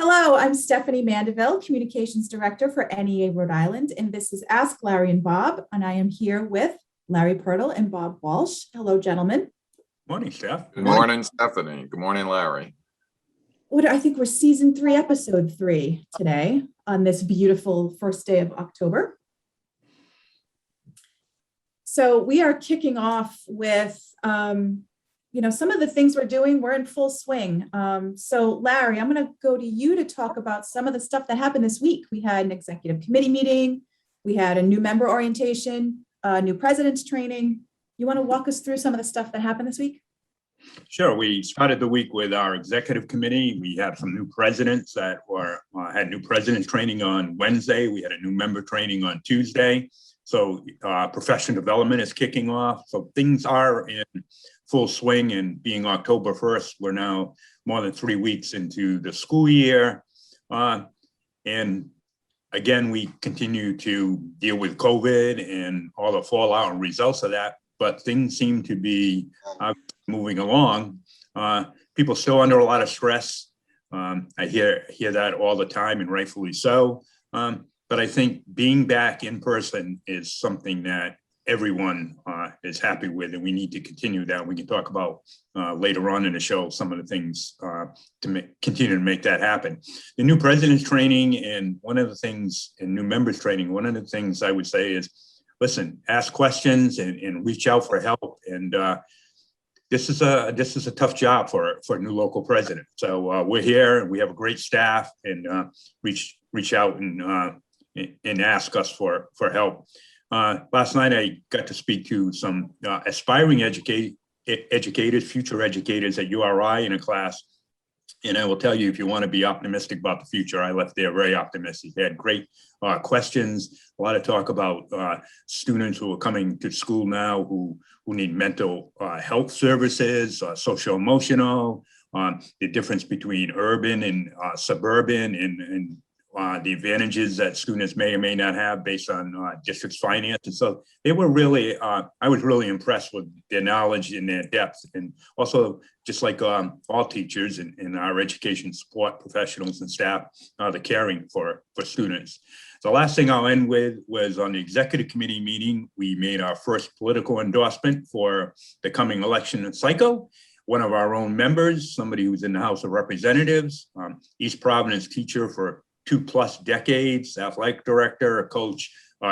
Hello, I'm Stephanie Mandeville, Communications Director for NEA Rhode Island, and this is Ask Larry and Bob, and I am here with Larry Pirtle and Bob Walsh. Hello, gentlemen. Morning, Steph. Good morning, Stephanie. Good morning, Larry. I think we're season 3, episode 3 today on this beautiful first day of October. So we are kicking off with some of the things we're doing. We're in full swing. So Larry, I'm going to go to you to talk about some of the stuff that happened this week. We had an executive committee meeting. We had a new member orientation, new president's training. You want to walk us through some of the stuff that happened this week? Sure. We started the week with our executive committee. We had some new presidents that had new presidents training on Wednesday. We had a new member training on Tuesday. So professional development is kicking off. So things are in full swing, and being October 1st, we're now more than 3 weeks into the school year. And again, we continue to deal with COVID and all the fallout and results of that, but things seem to be moving along. People still under a lot of stress. I hear that all the time, and rightfully so. But I think being back in person is something that everyone is happy with, and we need to continue that. We can talk about later on in the show some of the things to continue to make that happen. The new president's training and one of the things in new members training, one of the things I would say is, listen, ask questions and reach out for help. And this is a tough job for a new local president. So we're here, and we have a great staff, and reach out and ask us for help. Last night, I got to speak to some aspiring educators, future educators at URI in a class. And I will tell you, if you want to be optimistic about the future, I left there very optimistic. They had great questions, a lot of talk about students who are coming to school now who need mental health services, social emotional, the difference between urban and suburban, and the advantages that students may or may not have based on district's finances. So they were really, I was really impressed with their knowledge and their depth. And also, just like all teachers and our education support professionals and staff, the caring for students. The last thing I'll end with was on the executive committee meeting, we made our first political endorsement for the coming election cycle. One of our own members, somebody who's in the House of Representatives, East Providence teacher for 2+ decades, athletic director, coach,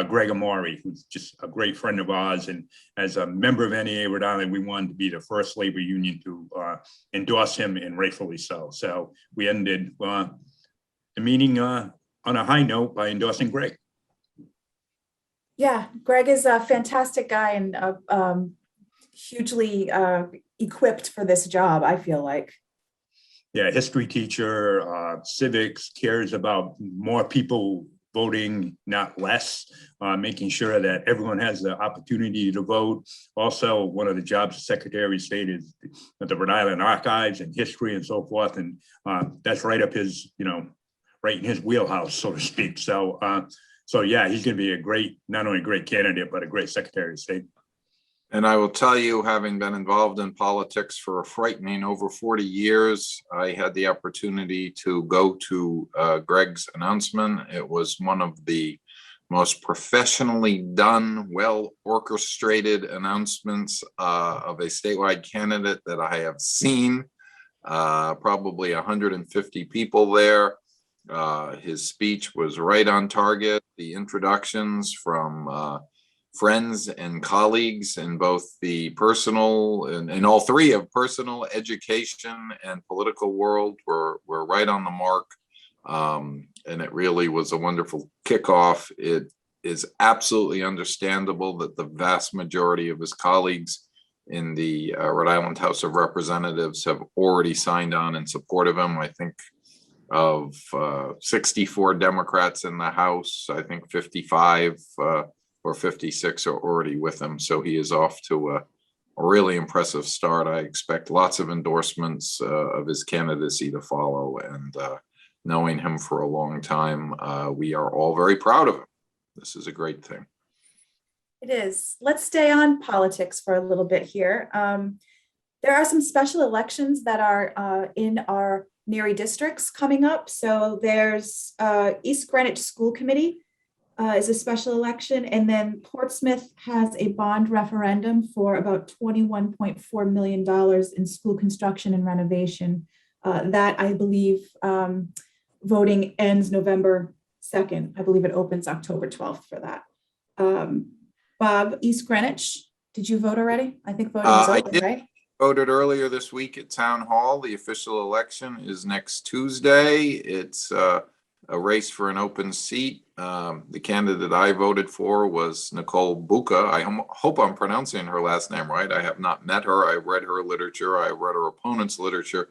Greg Amori, who's just a great friend of ours. And as a member of NEA Rhode Island, we wanted to be the first labor union to endorse him, and rightfully so. So we ended the meeting on a high note by endorsing Greg. Yeah, Greg is a fantastic guy and hugely equipped for this job, I feel like. Yeah, history teacher, civics, cares about more people voting, not less, making sure that everyone has the opportunity to vote. Also, one of the jobs of Secretary of State is the Rhode Island Archives and history and so forth. And that's right up his, right in his wheelhouse, so to speak. So yeah, he's going to be a great, not only a great candidate, but a great Secretary of State. And I will tell you, having been involved in politics for a frightening over 40 years, I had the opportunity to go to Greg's announcement. It was one of the most professionally done, well orchestrated announcements of a statewide candidate that I have seen. Probably 150 people there. His speech was right on target. The introductions from friends and colleagues in both the personal and all three of personal, education, and political world were right on the mark. And it really was a wonderful kickoff. It is absolutely understandable that the vast majority of his colleagues in the Rhode Island House of Representatives have already signed on in support of him. I think of 64 Democrats in the House, I think 55 or 56 are already with him. So he is off to a really impressive start. I expect lots of endorsements of his candidacy to follow. And knowing him for a long time, we are all very proud of him. This is a great thing. It is. Let's stay on politics for a little bit here. There are some special elections that are in our Neary districts coming up. So there's East Greenwich School Committee is a special election, and then Portsmouth has a bond referendum for about $21.4 million in school construction and renovation. That I believe voting ends November 2nd. I believe it opens October 12th for that. Bob, East Greenwich, did you vote already? I think voting is I open, did. right? Voted earlier this week at Town Hall. The official election is next Tuesday. It's a race for an open seat. The candidate I voted for was Nicole Buca. I hope I'm pronouncing her last name right. I have not met her. I've read her literature. I've read her opponent's literature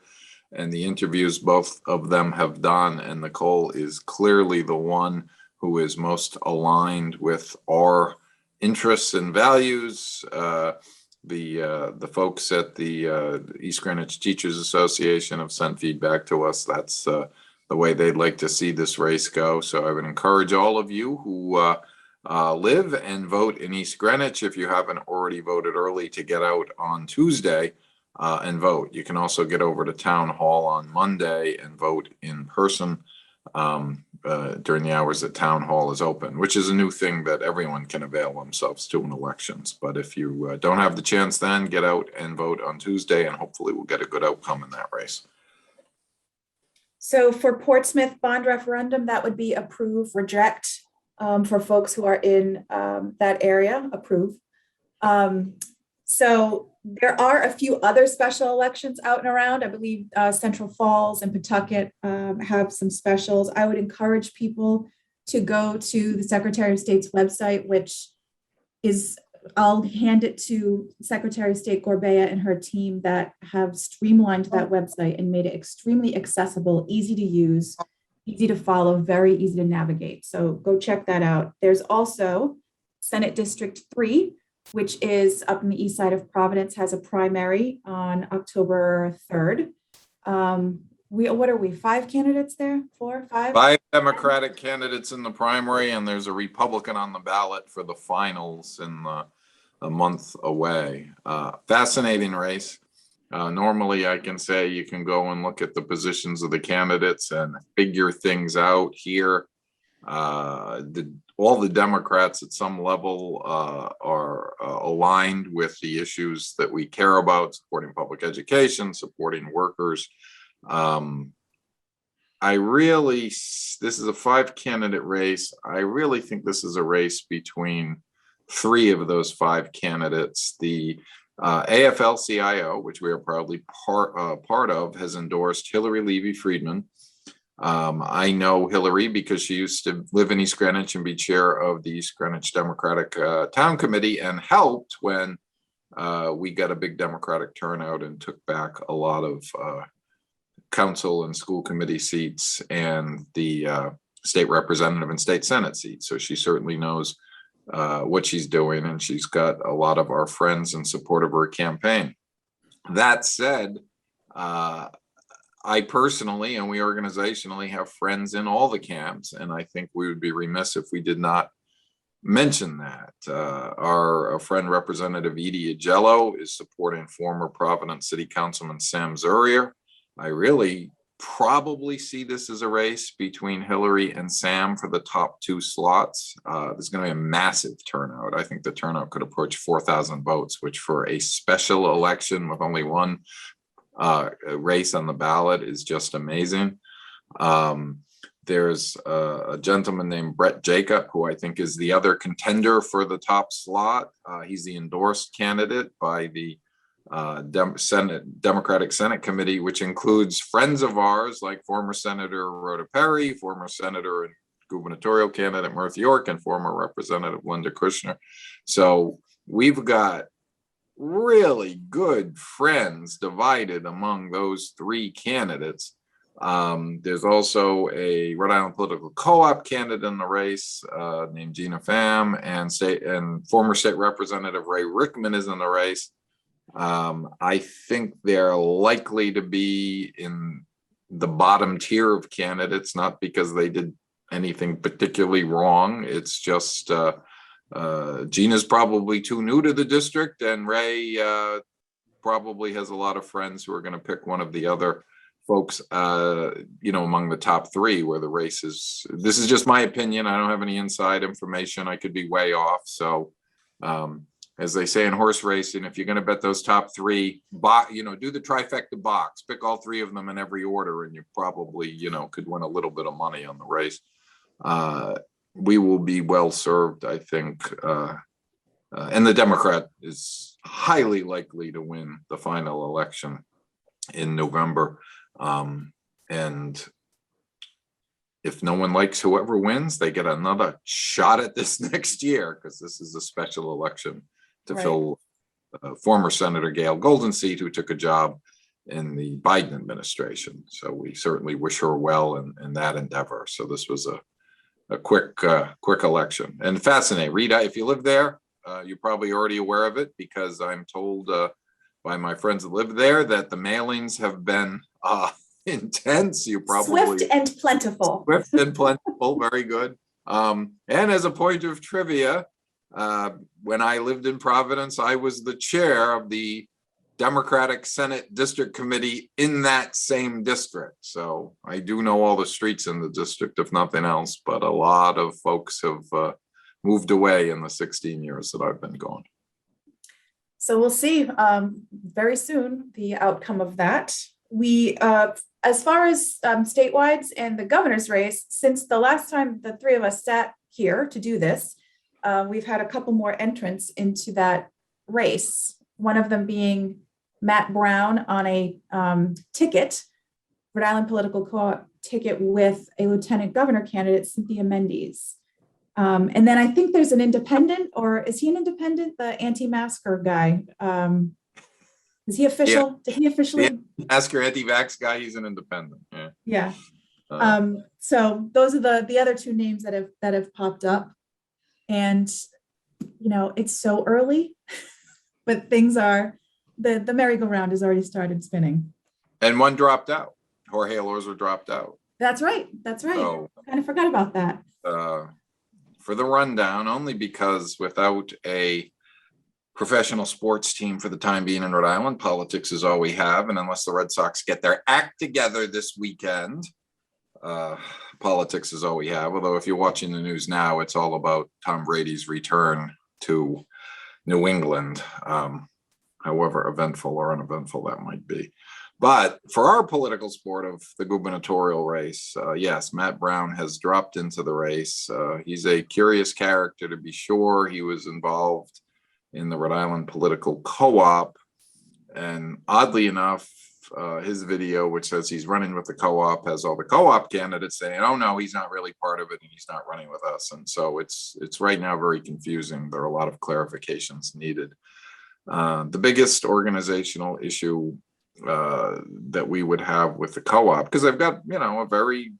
and the interviews both of them have done. And Nicole is clearly the one who is most aligned with our interests and values. The folks at the East Greenwich Teachers Association have sent feedback to us. That's the way they'd like to see this race go. So I would encourage all of you who live and vote in East Greenwich, if you haven't already voted early, to get out on Tuesday and vote. You can also get over to Town Hall on Monday and vote in person during the hours that Town Hall is open, which is a new thing that everyone can avail themselves to in elections. But if you don't have the chance, then get out and vote on Tuesday, and hopefully we'll get a good outcome in that race. So for Portsmouth bond referendum, that would be approve, reject for folks who are in that area, approve. So there are a few other special elections out and around. I believe Central Falls and Pawtucket have some specials. I would encourage people to go to the Secretary of State's website, which is, I'll hand it to Secretary of State Gorbea and her team that have streamlined that website and made it extremely accessible, easy to use, easy to follow, very easy to navigate. So go check that out. There's also Senate District 3, which is up in the east side of Providence, has a primary on October 3rd. What are we, 5 candidates there? 4, 5? 5 Democratic candidates in the primary, and there's a Republican on the ballot for the finals in a month away. Fascinating race. Normally I can say you can go and look at the positions of the candidates and figure things out here. All the Democrats at some level are aligned with the issues that we care about, supporting public education, supporting workers. This is a 5 candidate race. I really think this is a race between 3 of those 5 candidates. The AFL-CIO, which we are proudly part of, has endorsed Hillary Levy-Friedman. I know Hillary because she used to live in East Greenwich and be chair of the East Greenwich Democratic Town Committee, and helped when we got a big Democratic turnout and took back a lot of council and school committee seats and the state representative and state Senate seats. So she certainly knows what she's doing, and she's got a lot of our friends in support of her campaign. That said, I personally and we organizationally have friends in all the camps, and I think we would be remiss if we did not mention that. Our friend Representative Edie Agello is supporting former Providence City Councilman Sam Zurier. I really probably see this as a race between Hillary and Sam for the top 2 slots. There's going to be a massive turnout. I think the turnout could approach 4,000 votes, which for a special election with only one race on the ballot is just amazing. There's a gentleman named Brett Jacob, who I think is the other contender for the top slot. He's the endorsed candidate by the Democratic Senate Committee, which includes friends of ours like former Senator Rhoda Perry, former Senator and gubernatorial candidate Murphy York, and former Representative Linda Kushner. So we've got really good friends divided among those 3 candidates. There's also a Rhode Island political co-op candidate in the race named Gina Pham, and former state representative Ray Rickman is in the race. I think they're likely to be in the bottom tier of candidates, not because they did anything particularly wrong. It's just Gina's probably too new to the district, and Ray probably has a lot of friends who are going to pick one of the other folks, among the top three where the race is. This is just my opinion. I don't have any inside information. I could be way off. So, as they say in horse racing, if you're going to bet those top three, do the trifecta box, pick all three of them in every order, and you probably, could win a little bit of money on the race. We will be well served, I think. And the Democrat is highly likely to win the final election in November. And if no one likes whoever wins, they get another shot at this next year, because this is a special election to fill former Senator Gail Golden's seat, who took a job in the Biden administration. So we certainly wish her well in that endeavor. So this was a quick election, and fascinating. Rita, if you live there, you're probably already aware of it, because I'm told by my friends that live there that the mailings have been intense. You probably swift and plentiful. Swift and plentiful, very good. And as a point of trivia, when I lived in Providence, I was the chair of the Democratic Senate District Committee in that same district. So I do know all the streets in the district, if nothing else, but a lot of folks have moved away in the 16 years that I've been gone. So we'll see very soon the outcome of that. We, as far as statewide and the governor's race, since the last time the three of us sat here to do this, we've had a couple more entrants into that race. One of them being Matt Brown on a ticket, Rhode Island political co-op ticket, with a lieutenant governor candidate, Cynthia Mendes. And then I think there's an independent, or is he an independent? The anti-masker guy. Is he official? Yeah. Did he officially? Masker anti-vax guy, he's an independent. Yeah. Yeah. So those are the other two names that have popped up. And it's so early, but things are, the merry-go-round has already started spinning. And one dropped out. Jorge Elorza dropped out. That's right. So, I kind of forgot about that. For the rundown, only because without a professional sports team for the time being in Rhode Island, politics is all we have. And unless the Red Sox get their act together this weekend, politics is all we have. Although if you're watching the news now, it's all about Tom Brady's return to New England, however eventful or uneventful that might be. But for our political sport of the gubernatorial race, yes, Matt Brown has dropped into the race. He's a curious character, to be sure. He was involved in the Rhode Island political co-op, and oddly enough, his video, which says he's running with the co-op, has all the co-op candidates saying, oh no, he's not really part of it and he's not running with us. And so it's right now very confusing. There are a lot of clarifications needed. The biggest organizational issue that we would have with the co-op, because I've got, a very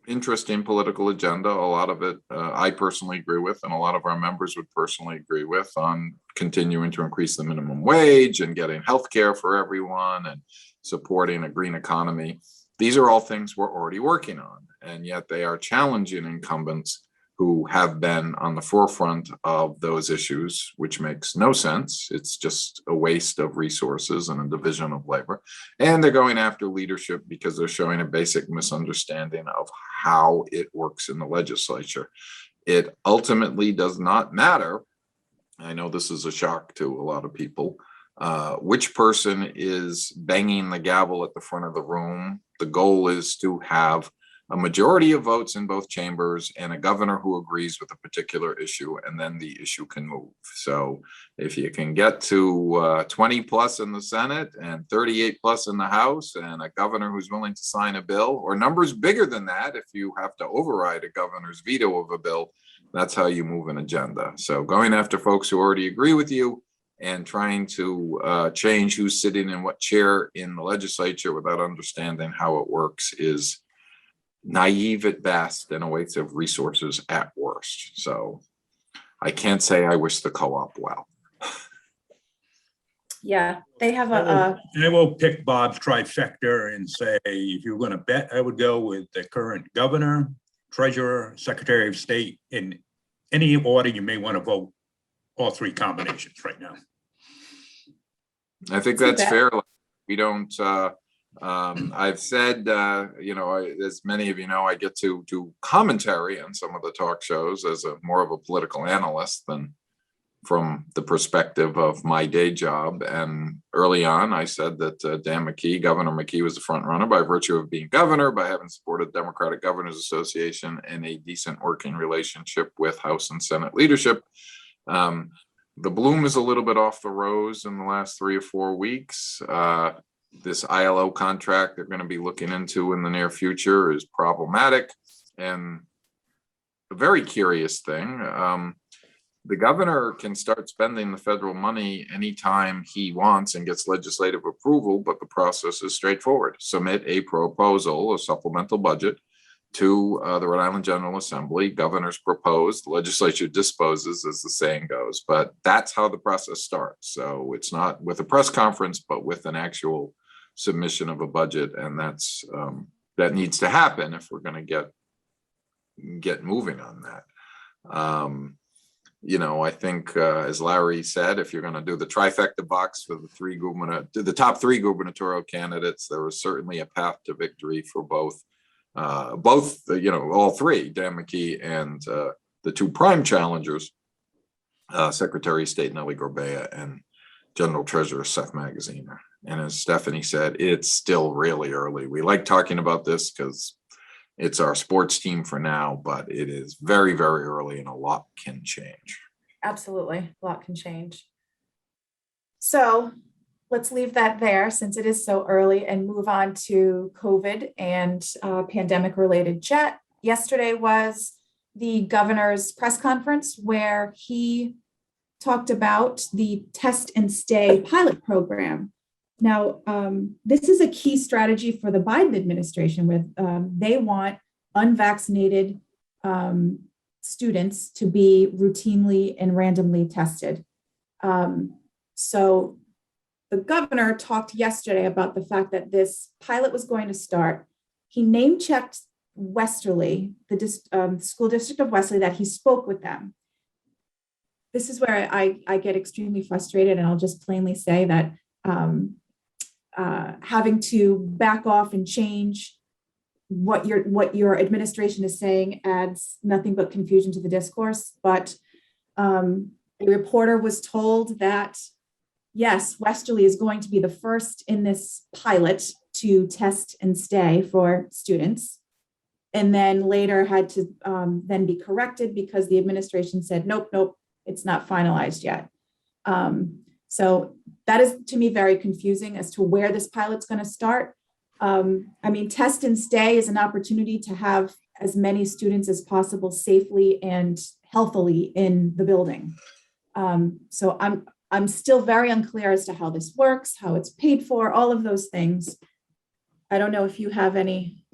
interesting political agenda. A lot of it I personally agree with, and a lot of our members would personally agree with, on continuing to increase the minimum wage and getting health care for everyone and supporting a green economy. These are all things we're already working on, and yet they are challenging incumbents who have been on the forefront of those issues, which makes no sense. It's just a waste of resources and a division of labor. And they're going after leadership because they're showing a basic misunderstanding of how it works in the legislature. It ultimately does not matter. I know this is a shock to a lot of people. Which person is banging the gavel at the front of the room? The goal is to have a majority of votes in both chambers and a governor who agrees with a particular issue, and then the issue can move. So if you can get to 20 plus in the Senate and 38 plus in the House, and a governor who's willing to sign a bill, or numbers bigger than that, if you have to override a governor's veto of a bill, that's how you move an agenda. So going after folks who already agree with you and trying to change who's sitting in what chair in the legislature without understanding how it works is naive at best and a waste of resources at worst. So I can't say I wish the co-op well. Yeah, they have I will pick Bob's trifecta and say, if you're going to bet, I would go with the current governor, treasurer, secretary of state, in any order you may want to vote all three combinations right now. I think that's fair. We don't I've said, as many of you know, I get to do commentary on some of the talk shows as more of a political analyst than from the perspective of my day job. And early on, I said that Governor McKee was the front runner by virtue of being governor, by having supported Democratic Governors Association and a decent working relationship with House and Senate leadership. The bloom is a little bit off the rose in the last 3 or 4 weeks. This ILO contract they're going to be looking into in the near future is problematic. And a very curious thing, the governor can start spending the federal money anytime he wants and gets legislative approval, but the process is straightforward. Submit a proposal, a supplemental budget, to the Rhode Island General Assembly. Governors propose, the legislature disposes, as the saying goes, but that's how the process starts. So it's not with a press conference, but with an actual submission of a budget, and that's that needs to happen if we're going to get moving on that. I think, as Larry said, if you're going to do the trifecta box for the top 3 gubernatorial candidates, there was certainly a path to victory for both, all 3, Dan McKee and the 2 prime challengers, Secretary of State Nellie Gorbea and General Treasurer Seth Magaziner. And as Stephanie said, it's still really early. We like talking about this because it's our sports team for now, but it is very, very early and a lot can change. Absolutely, a lot can change. So let's leave that there since it is so early and move on to COVID and pandemic-related chat. Yesterday was the governor's press conference where he talked about the test and stay pilot program. Now, this is a key strategy for the Biden administration where they want unvaccinated students to be routinely and randomly tested. So the governor talked yesterday about the fact that this pilot was going to start. He name-checked Westerly, the school district of Westerly, that he spoke with them. This is where I get extremely frustrated, and I'll just plainly say that having to back off and change what your administration is saying adds nothing but confusion to the discourse. But a reporter was told that, yes, Westerly is going to be the first in this pilot to test and stay for students, and then later had to then be corrected because the administration said, nope, it's not finalized yet. So that is, to me, very confusing as to where this pilot's going to start. Test and stay is an opportunity to have as many students as possible safely and healthily in the building. So I'm still very unclear as to how this works, how it's paid for, all of those things. I don't know if you have any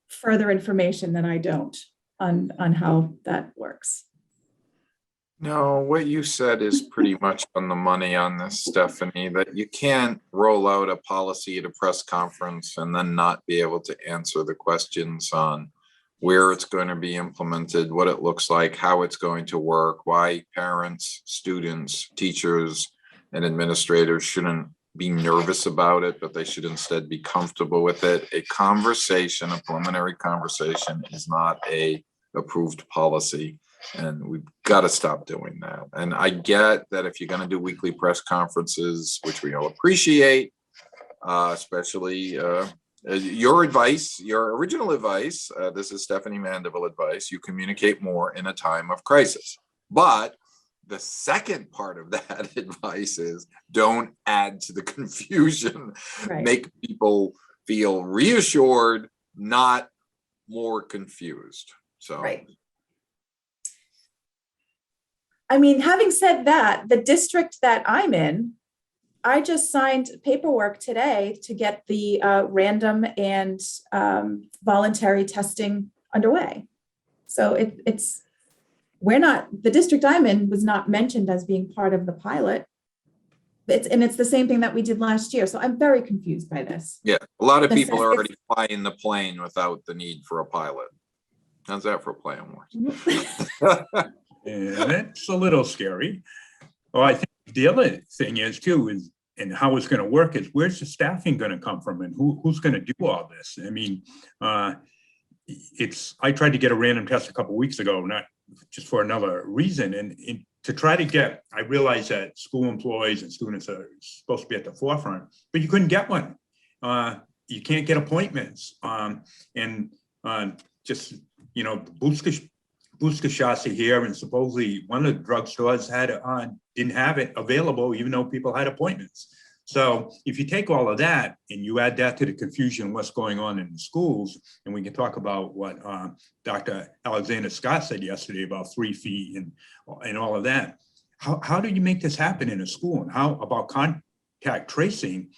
further information than I don't on how that works. No, what you said is pretty much on the money on this, Stephanie, that you can't roll out a policy at a press conference and then not be able to answer the questions on where it's going to be implemented, what it looks like, how it's going to work, why parents, students, teachers, and administrators shouldn't be nervous about it, but they should instead be comfortable with it. A preliminary conversation is not a approved policy. And we've got to stop doing that. And I get that if you're going to do weekly press conferences, which we all appreciate, especially your advice, your original advice, this is Stephanie Mandeville advice, you communicate more in a time of crisis. But the second part of that advice is don't add to the confusion, Right. Make people feel reassured, not more confused. So. Right. Having said that, the district that I'm in, I just signed paperwork today to get the random and voluntary testing underway. So the district I'm in was not mentioned as being part of the pilot. It's the same thing that we did last year. So I'm very confused by this. Yeah, a lot of people are already flying the plane without the need for a pilot. How's that for playing worse? And it's a little scary. Well, I think the other thing is too, is and how it's going to work is, where's the staffing going to come from, and who's going to do all this? I mean, I tried to get a random test a couple of weeks ago, not just for another reason, and to try to get, I realize that school employees and students are supposed to be at the forefront, but you couldn't get one. You can't get appointments, just, you know, booster shots are here, and supposedly one of the drugstores didn't have it available, even though people had appointments. So if you take all of that and you add that to the confusion, what's going on in the schools, and we can talk about what Dr. Alexander Scott said yesterday about 3 feet and all of that. How do you make this happen in a school? And how about contact tracing?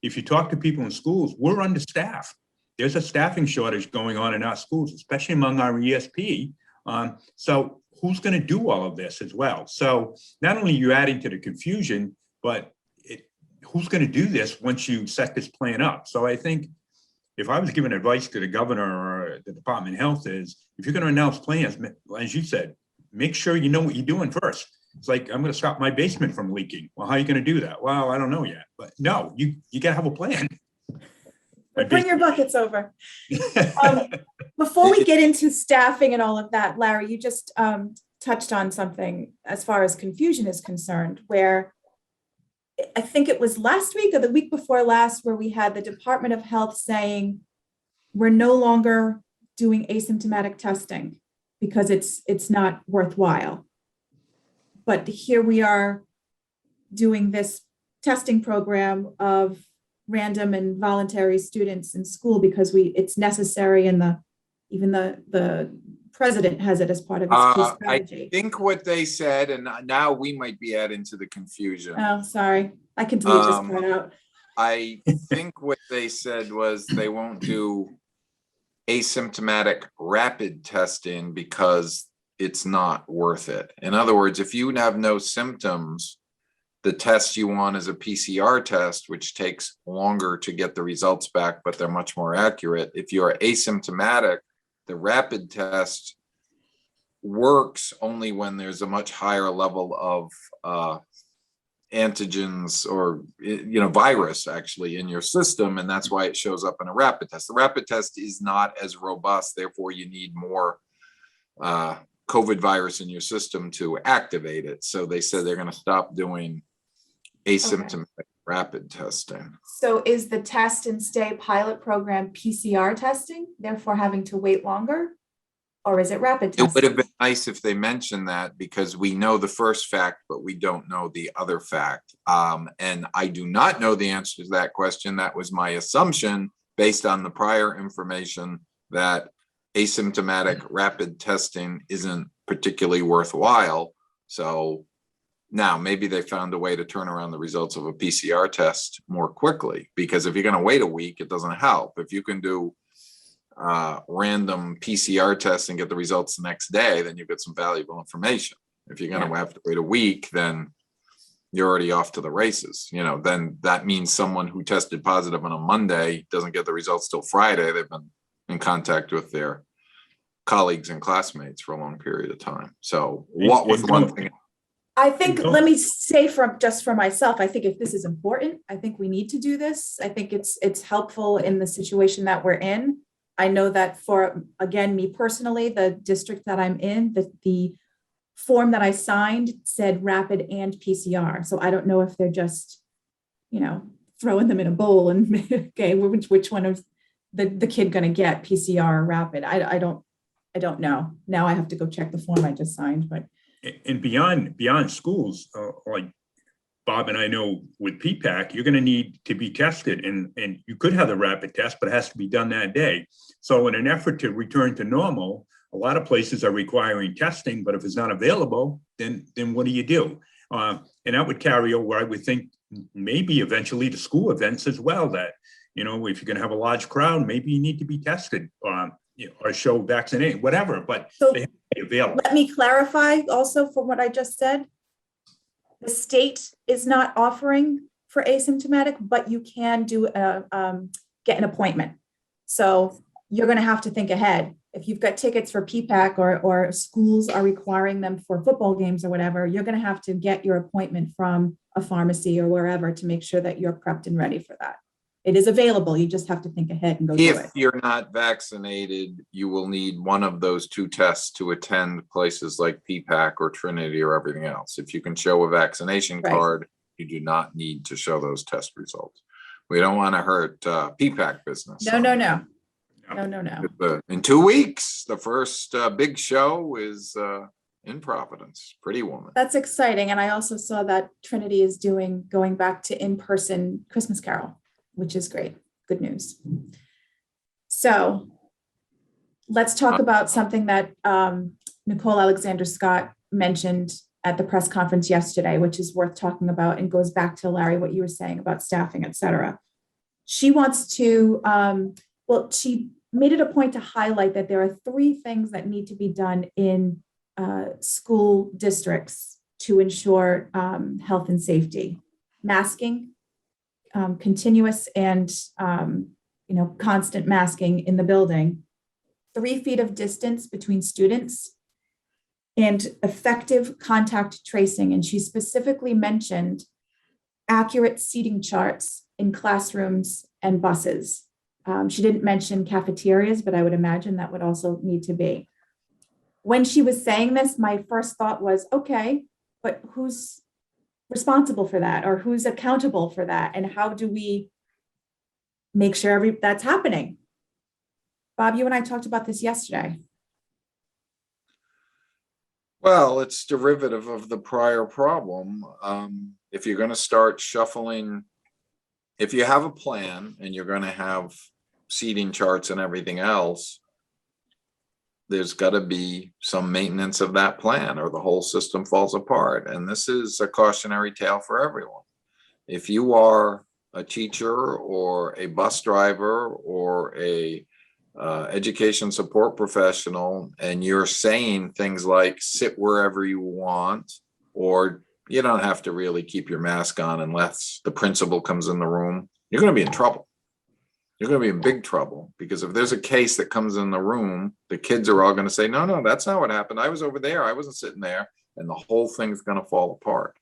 If you talk to people in schools, we're understaffed. There's a staffing shortage going on in our schools, especially among our ESP. So who's going to do all of this as well? So not only are you adding to the confusion, but who's going to do this once you set this plan up? So I think if I was giving advice to the governor or the Department of Health is, if you're going to announce plans, as you said, make sure you know what you're doing first. It's like, I'm going to stop my basement from leaking. Well, how are you going to do that? Well, I don't know yet, but no, you got to have a plan. Bring your buckets over. Before we get into staffing and all of that, Larry, you just touched on something as far as confusion is concerned, where I think it was last week or the week before last, where we had the Department of Health saying we're no longer doing asymptomatic testing because it's not worthwhile. But here we are doing this testing program of random and voluntary students in school because it's necessary, and even the president has it as part of his key strategy. I think what they said, and now we might be adding to the confusion. Oh, sorry. I can delete this part out. I think what they said was they won't do asymptomatic rapid testing because it's not worth it. In other words, if you have no symptoms, the test you want is a PCR test, which takes longer to get the results back, but they're much more accurate. If you're asymptomatic, the rapid test works only when there's a much higher level of antigens or, you know, virus actually in your system. And that's why it shows up in a rapid test. The rapid test is not as robust. Therefore, you need more COVID virus in your system to activate it. So they said they're going to stop doing asymptomatic rapid testing. So is the test and stay pilot program PCR testing, therefore having to wait longer? Or is it rapid testing? It would have been nice if they mentioned that, because we know the first fact, but we don't know the other fact. And I do not know the answer to that question. That was my assumption based on the prior information, that asymptomatic rapid testing isn't particularly worthwhile. So now maybe they found a way to turn around the results of a PCR test more quickly, because if you're going to wait a week, it doesn't help. If you can do random PCR tests and get the results the next day, then you get some valuable information. If you're going to have to wait a week, then you're already off to the races. You know, then that means someone who tested positive on a Monday doesn't get the results till Friday. They've been in contact with their colleagues and classmates for a long period of time. So what was one thing? I think, let me say just for myself, I think if this is important, I think we need to do this. I think it's helpful in the situation that we're in. I know that for, again, me personally, the district that I'm in, the form that I signed said rapid and PCR. So I don't know if they're just, you know, throwing them in a bowl and okay, which one is the kid going to get, PCR or rapid? I don't know. Now I have to go check the form I just signed, but. And beyond schools, like Bob and I know with PPAC, you're going to need to be tested, and you could have the rapid test, but it has to be done that day. So in an effort to return to normal, a lot of places are requiring testing, but if it's not available, then what do you do? And that would carry over, I would think, maybe eventually to school events as well, that, you know, if you're going to have a large crowd, maybe you need to be tested, you know, or show vaccination, whatever, but so they have to be available. Let me clarify also from what I just said. The state is not offering for asymptomatic, but you can do get an appointment. So you're going to have to think ahead. if you've got tickets for PPAC or schools are requiring them for football games or whatever, you're going to have to get your appointment from a pharmacy or wherever to make sure that you're prepped and ready for that. It is available. You just have to think ahead and go do it. If you're not vaccinated, you will need one of those 2 tests to attend places like PPAC or Trinity or everything else. If you can show a vaccination Right. card, you do not need to show those test results. We don't want to hurt PPAC business. No. In 2 weeks, the first big show is in Providence, Pretty Woman. That's exciting. And I also saw that Trinity is going back to in-person Christmas Carol, which is great. Good news. So let's talk about something that Nicole Alexander Scott mentioned at the press conference yesterday, which is worth talking about and goes back to, Larry, what you were saying about staffing, et cetera. She wants to, she made it a point to highlight that there are 3 things that need to be done in school districts to ensure health and safety: masking, continuous and constant masking in the building, 3 feet of distance between students, and effective contact tracing. And she specifically mentioned accurate seating charts in classrooms and buses. She didn't mention cafeterias, but I would imagine that would also need to be. When she was saying this, my first thought was, okay, but who's responsible for that, or who's accountable for that? And how do we make sure that's happening? Bob, you and I talked about this yesterday. Well, it's derivative of the prior problem. If you're going to start shuffling, if you have a plan and you're going to have seating charts and everything else, there's got to be some maintenance of that plan or the whole system falls apart. And this is a cautionary tale for everyone. If you are a teacher or a bus driver or a education support professional, and you're saying things like sit wherever you want, or you don't have to really keep your mask on unless the principal comes in the room, you're going to be in trouble. You're going to be in big trouble, because if there's a case that comes in the room, the kids are all going to say, no, that's not what happened. I was over there. I wasn't sitting there. And the whole thing's going to fall apart.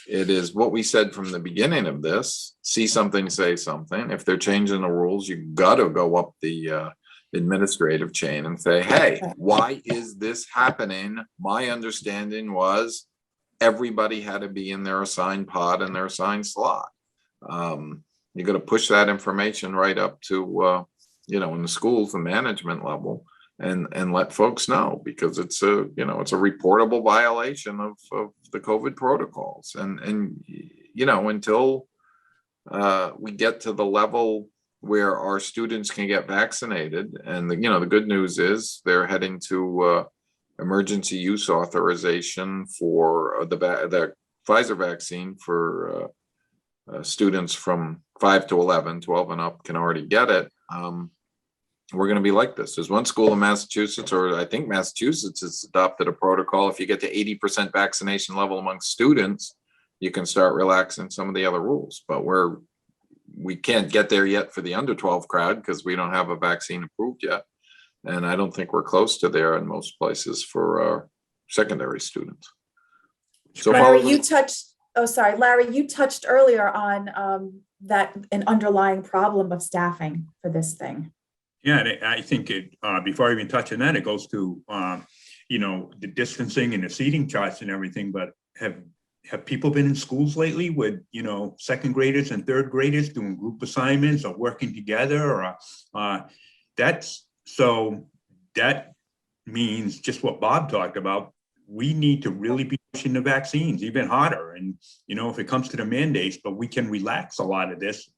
It is what we said from the beginning of this: see something, say something. If they're changing the rules, you got to go up the administrative chain and say, hey, why is this happening? My understanding was everybody had to be in their assigned pod and their assigned slot. You got to push that information right up to, in the schools, the management level, and let folks know, because it's a reportable violation of the COVID protocols. And until we get to the level where our students can get vaccinated, and the good news is they're heading to emergency use authorization for the Pfizer vaccine for students from 5 to 11, 12 and up can already get it. We're going to be like this. There's one school in Massachusetts, or I think Massachusetts has adopted a protocol. If you get to 80% vaccination level among students, you can start relaxing some of the other rules. But we can't get there yet for the under 12 crowd because we don't have a vaccine approved yet. And I don't think we're close to there in most places for our secondary students. So Larry, Larry, you touched earlier on that an underlying problem of staffing for this thing. Yeah, and I think before I even touch on that, it goes to, the distancing and the seating charts and everything. But have people been in schools lately with, second graders and third graders doing group assignments or working together? Or that means just what Bob talked about. We need to really be pushing the vaccines even harder. And, if it comes to the mandates, but we can relax a lot of this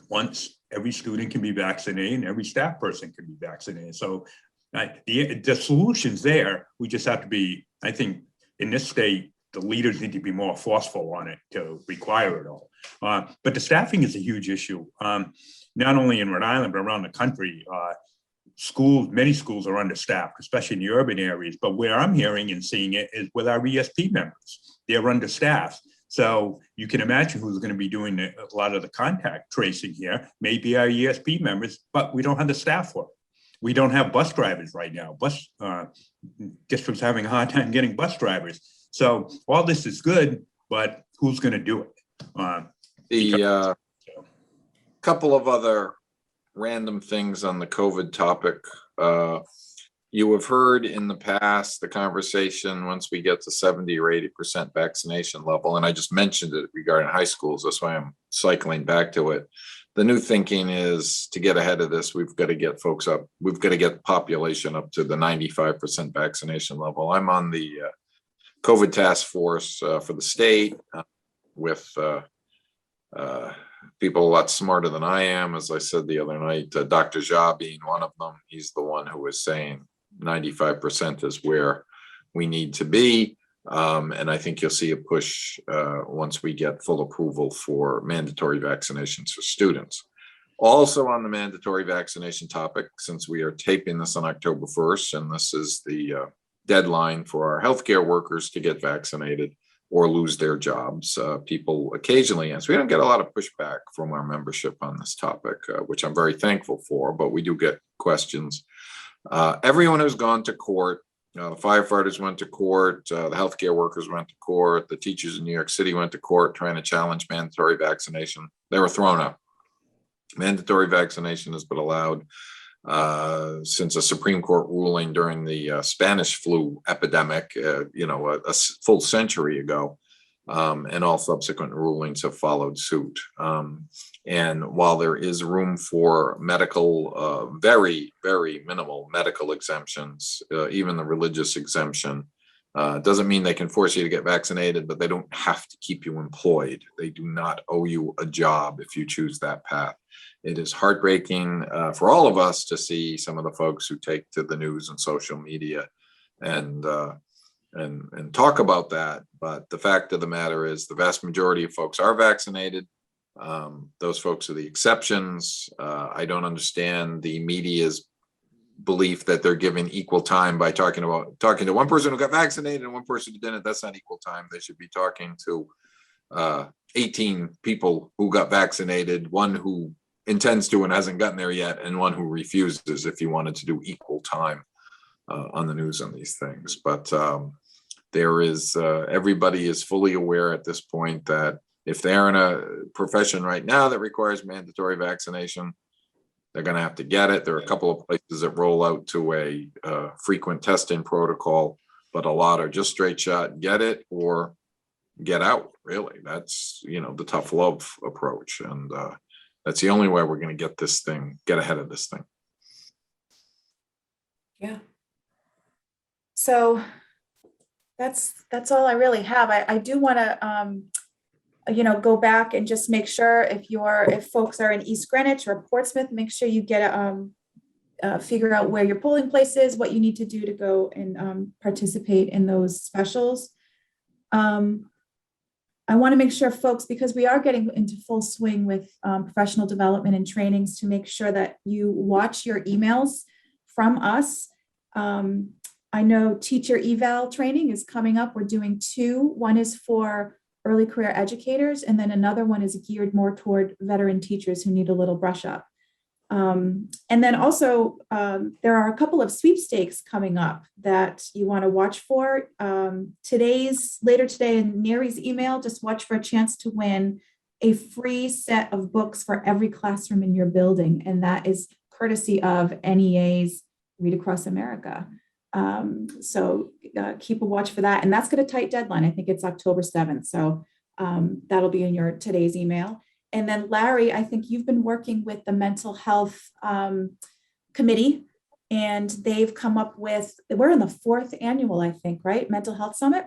once every student can be vaccinated and every staff person can be vaccinated. So the solution's there. We just have to be, I think, in this state, the leaders need to be more forceful on it to require it all. But the staffing is a huge issue, not only in Rhode Island, but around the country. Many schools are understaffed, especially in the urban areas. But where I'm hearing and seeing it is with our ESP members. They're understaffed. So you can imagine who's going to be doing a lot of the contact tracing here, maybe our ESP members, but we don't have the staff for it. we don't have bus drivers right now. Bus districts having a hard time getting bus drivers. So all this is good, but who's going to do it? The couple of other random things on the COVID topic. You have heard in the past the conversation once we get to 70 or 80% vaccination level, and I just mentioned it regarding high schools. That's why I'm cycling back to it. The new thinking is to get ahead of this, we've got to get folks up. We've got to get the population up to the 95% vaccination level. I'm on the COVID task force for the state with people a lot smarter than I am. As I said the other night, Dr. Jha being one of them, he's the one who was saying 95% is where we need to be. And I think you'll see a push once we get full approval for mandatory vaccinations for students. Also on the mandatory vaccination topic, since we are taping this on October 1st, and this is the deadline for our healthcare workers to get vaccinated or lose their jobs. People occasionally ask, we don't get a lot of pushback from our membership on this topic, which I'm very thankful for, but we do get questions. Everyone who's gone to court, the firefighters went to court, the healthcare workers went to court, the teachers in New York City went to court trying to challenge mandatory vaccination. They were thrown out. Mandatory vaccination has been allowed since a Supreme Court ruling during the Spanish flu epidemic, a full century ago, and all subsequent rulings have followed suit. And while there is room for medical, very, very minimal medical exemptions, even the religious exemption, doesn't mean they can force you to get vaccinated, but they don't have to keep you employed. They do not owe you a job if you choose that path. It is heartbreaking for all of us to see some of the folks who take to the news and social media and talk about that. But the fact of the matter is the vast majority of folks are vaccinated. Those folks are the exceptions. I don't understand the media's belief that they're giving equal time by talking to one person who got vaccinated and one person who didn't. That's not equal time. They should be talking to 18 people who got vaccinated, one who intends to and hasn't gotten there yet, and one who refuses, if you wanted to do equal time on the news on these things. But there is everybody is fully aware at this point that if they're in a profession right now that requires mandatory vaccination, they're going to have to get it. There are a couple of places that roll out to a frequent testing protocol, but a lot are just straight shot, get it or get out. Really, that's the tough love approach, and that's the only way we're going to get ahead of this thing. Yeah. So that's all I really have. I do want to go back and just make sure if folks are in East Greenwich or Portsmouth, make sure you get figure out where your polling place is, what you need to do to go and participate in those specials. I want to make sure folks, because we are getting into full swing with professional development and trainings, to make sure that you watch your emails from us. I know teacher eval training is coming up. We're doing 2. One is for early career educators, and then another one is geared more toward veteran teachers who need a little brush up. And then also there are a couple of sweepstakes coming up that you want to watch for. Later today in Neri's email, just watch for a chance to win a free set of books for every classroom in your building. And that is courtesy of NEA's Read Across America. So keep a watch for that. And that's got a tight deadline. I think it's October 7th. So that'll be in your today's email. And then Larry, I think you've been working with the mental health committee, and they've come up with, we're in the 4th annual, I think, right? Mental Health Summit?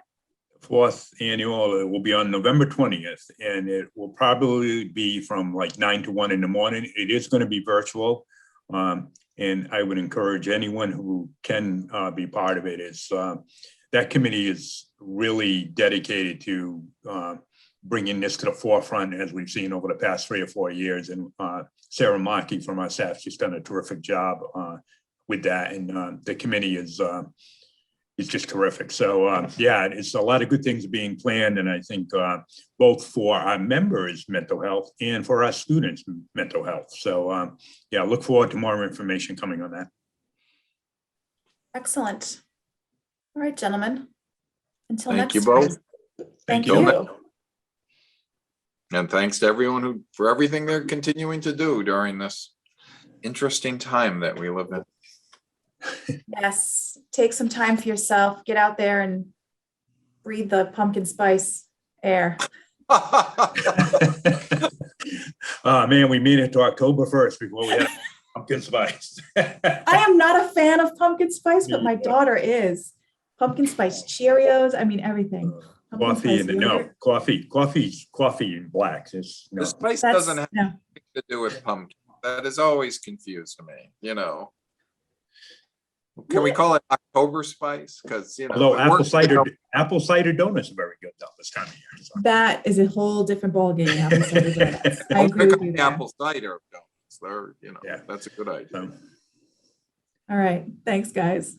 4th annual, it will be on November 20th, and it will probably be from like 9 to 1 in the morning. It is going to be virtual. And I would encourage anyone who can be part of it. That committee is really dedicated to bringing this to the forefront, as we've seen over the past 3 or 4 years. And Sarah Markey from our staff, she's done a terrific job with that. And the committee is just terrific. So it's a lot of good things being planned. And I think both for our members' mental health and for our students' mental health. So look forward to more information coming on that. Excellent. All right, gentlemen. Until Thank next you time. both. Thank you. you. And thanks to everyone for everything they're continuing to do during this interesting time that we live in. Yes, take some time for yourself. Get out there and breathe the pumpkin spice air. Man, we made it to October 1st before we had pumpkin spice. I am not a fan of pumpkin spice, but my Yeah. daughter is. Pumpkin spice Cheerios, I mean, everything. Pumpkin Coffee spice and no, yogurt. coffee and blacks. It's no. The spice That's, doesn't have no. to do with pumpkin. That has always confused me, Can we call it October spice? Because, Although it works, apple cider donuts are very good though this time of year. So. That is a whole different ballgame. Apple cider donuts. I Don't agree pick with up you the there. apple cider donuts. They're, Yeah. that's a good idea. All right, thanks, guys.